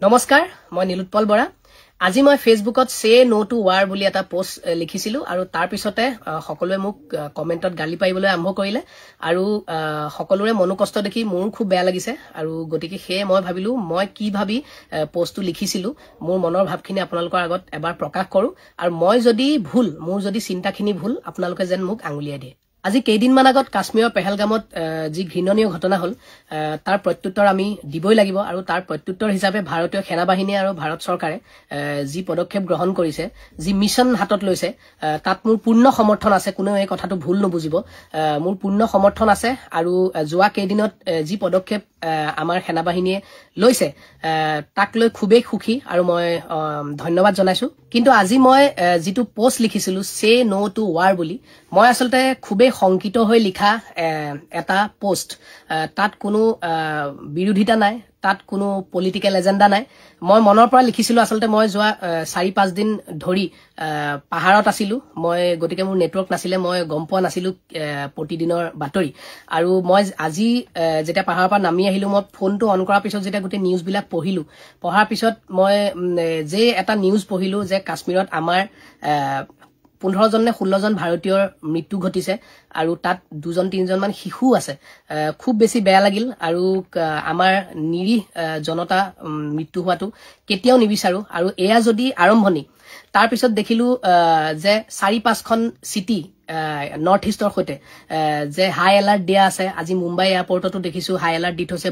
নমস্কাৰ মই নীলোৎপল বৰা আজি মই ফেসবুকত সে নো টু ৱাৰ বুলি এটা পোষ্ট লিখিছিলো আৰু তাৰ পিছতে সকলোৱে মোক কমেন্টত গালি পাইবলৈ আৰম্ভ কৰিলে আৰু সকলোৰে মনোকষ্ট দেখি মোৰ খুব বেয়া লাগিছে আৰু গতিকে হে মই ভাবিলো মই কি ভাবি পোষ্টটো লিখিছিলো মোৰ মনৰ ভাৱখিনি আপোনালোকৰ আগত এবাৰ প্ৰকাশ কৰো আৰু মই যদি ভুল মোৰ যদি চিন্তাখিনি ভুল আপোনালোকে যেন মোক আঙুলিয়াই দিয়ে আজি কেইদিনমান আগত কাশ্মীৰৰ পেহেলগামত যি ঘৃণনীয় ঘটনা হল তাৰ প্ৰত্যুত্তৰ আমি দিবই লাগিব আৰু তাৰ প্ৰত্যুত্তৰ হিচাপে ভাৰতীয় সেনাবাহিনী আৰু ভাৰত চৰকাৰে যি পদক্ষেপ গ্ৰহণ কৰিছে যি মিছন হাতত লৈছে তাত মোৰ পূৰ্ণ সমৰ্থন আছে কোনো এই কথাটো ভুল নবুজিব মোৰ পূৰ্ণ সমৰ্থন আছে আৰু যোৱা কেইদিনত যি পদক্ষেপ আমাৰ সেনাবাহিনীয়ে লৈছে তাক লৈ খুবেই সুখী আৰু মই ধন্যবাদ জনাইছো কিন্তু আজি মই যেটো পোষ্ট লিখিছিলো সে নো টু ৱাৰ বুলি মই আসলতে খুবেই সংকিত হৈ লিখা এটা পোষ্ট তাত কোনো বিৰোধিতা নাই তাত কোনো পলিটিক্যাল এজেন্ডা নাই মই মনৰ পৰা লিখিছিলো আসলতে মই যোৱা 4-5 দিন ধৰি পাহাৰত আছিলো মই গতিকে মোৰ নেটৱৰ্ক নাছিলে মই গম পোৱা নাছিলো প্ৰতিদিনৰ বাতৰি আৰু মই আজি যেটা পাহাৰৰ পৰা নামি আহিলো মই ফোনটো অন কৰাৰ পিছত যেটা গুটে নিউজ বিলাক পঢ়াৰ পিছত মই যে এটা নিউজ পঢ়িলো যে কাশ্মীৰত আমাৰ 15 জন নে 16 জন ভাৰতীয়ৰ মৃত্যু ঘটিছে আৰু তাত 2-3 জন মান শিশু আছে খুব বেছি বেয়া লাগিল আৰু আমাৰ নিৰি জনতা মৃত্যু হোৱাটো কেতিয়াও নিবিচাৰো আৰু এয়া যদি আৰম্ভণি তাৰ পিছত দেখিলো যে 4-5 খন সিটি নৰ্থ ইষ্টৰ হৈতে যে হাই এলাৰ্ট দিয়া আছে আজি মুম্বাই এয়াৰপৰ্টতো দেখিছো হাই এলাৰ্ট দি থৈছে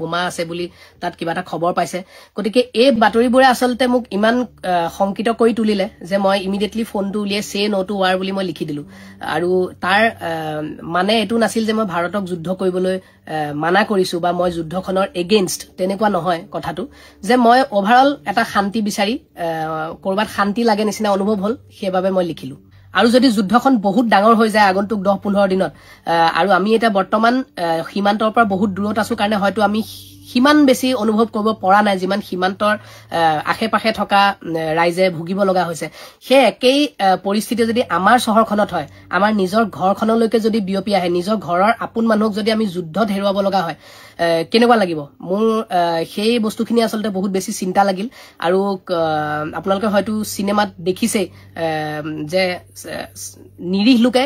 বোমা আছে বুলি তাত কিবা এটা খবৰ পাইছে গতিকে এই বাতৰিবোৰে আসলতে মোক ইমান সংকিত কৰি তুলিলে যে মই ইমিডিয়েটলি ফোনটো উলিয়াই সে নো টু ৱাৰ বুলি মই লিখি দিলো আৰু তাৰ মানে এটো নাছিল যে মই ভাৰতক যুদ্ধ কৰিবলৈ মানা কৰিছো বা মই যুদ্ধখনৰ এগেইনষ্ট তেনেকুৱা নহয় কথাটো যে মই ওভাৰঅল এটা শান্তি বিচাৰি কৰবাত শান্তি লাগে নিচিনা অনুভৱ হল সেইবাবে মই লিখিলো আৰু যদি যুদ্ধখন বহুত ডাঙৰ হৈ যায় আগন্তুক 10-15 দিনত আৰু আমি এটা বৰ্তমান সীমান্তৰ পৰা বহুত দূৰত আছো কাৰণে হয়তো আমি হিমান বেছি অনুভৱ কৰিব পৰা নাই যিমান সীমান্তৰ আশেপাশে থকা ৰাইজে ভুগিব লগা হৈছে হে একেই পৰিস্থিতি যদি আমাৰ চহৰখনত হয় আমাৰ নিজৰ ঘৰখনলৈকে যদি বিয়পি আহে নিজৰ ঘৰৰ আপোন মানুহক যদি আমি যুদ্ধত হেৰুৱাব লগা হয় কেনেকুৱা লাগিব মোৰ সেই বস্তুখিনি আসলতে বহুত বেছি চিন্তা লাগিল আৰু আপোনালোকে হয়তো সিনেমাত দেখিছে যে নিৰীহ লোকে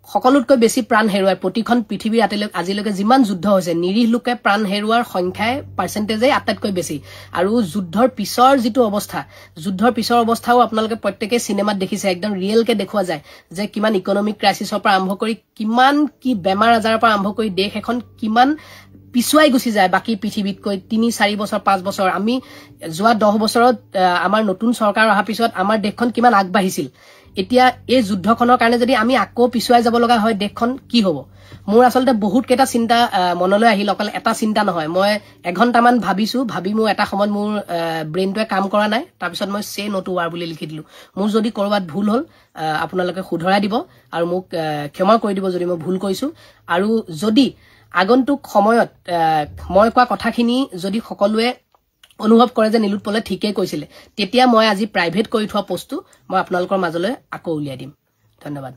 সকলোতকৈ বেছি প্ৰাণ হেৰুৱাই প্ৰতিখন পৃথিৱীৰ আজিলৈকে যিমান যুদ্ধ হৈছে নিৰীহ লোকে প্ৰাণ হেৰুৱাৰ সংখ্যাই পাৰ্চেন্টেজে আটাইতকৈ বেছি আৰু যুদ্ধৰ পিছৰ যেটো অৱস্থা যুদ্ধৰ পিছৰ অৱস্থাও আপোনালোকে প্ৰত্যেককে সিনেমাত দেখিছে একদম ৰিয়েল কে দেখুৱা যায় যে কিমান ইকোনমিক ক্ৰাইসিছৰ পৰা আৰম্ভ কৰি কিমান কি বেমাৰ আজাৰৰ পৰা আৰম্ভ কৰি দেশ এখন কিমান পিছুৱাই গুছি যায় বাকি পৃথিৱীতকৈ 3-4 বছৰ 5 বছৰ আমি যোৱা 10 বছৰত আমাৰ নতুন চৰকাৰ অহাৰ পিছত আমাৰ দেশখন কিমান আগবাঢ়িছিল এতিয়া এই যুদ্ধখনৰ কাৰণে যদি আমি আকৌ পিছুৱাই যাব লগা হয় দেশখন কি হ'ব মোৰ আসলতে বহুত কেটা চিন্তা মনলৈ আহিল অকল এটা চিন্তা নহয় মই এঘণ্টামান ভাবি মোৰ এটা সময় মোৰ ব্ৰেইনটোৱে কাম কৰা নাই তাৰ পিছত মই সে নো টু ৱাৰ বুলি লিখি দিলো মোৰ যদি কৰবাত ভুল হল আপোনালোকে শুধৰাই দিব আৰু মোক ক্ষমা কৰি দিব যদি মই ভুল কৰিছো আৰু যদি আগন্তুক সময়ত মই কোৱা কথাখিনি যদি সকলোৱে অনুভৱ কৰে যে নীলোৎপলে ঠিকই কৈছিলে তেতিয়া মই আজি প্ৰাইভেট কৰি থোৱা পোষ্টটো মই আপোনালোকৰ মাজলৈ আকৌ উলিয়াই দিম ধন্যবাদ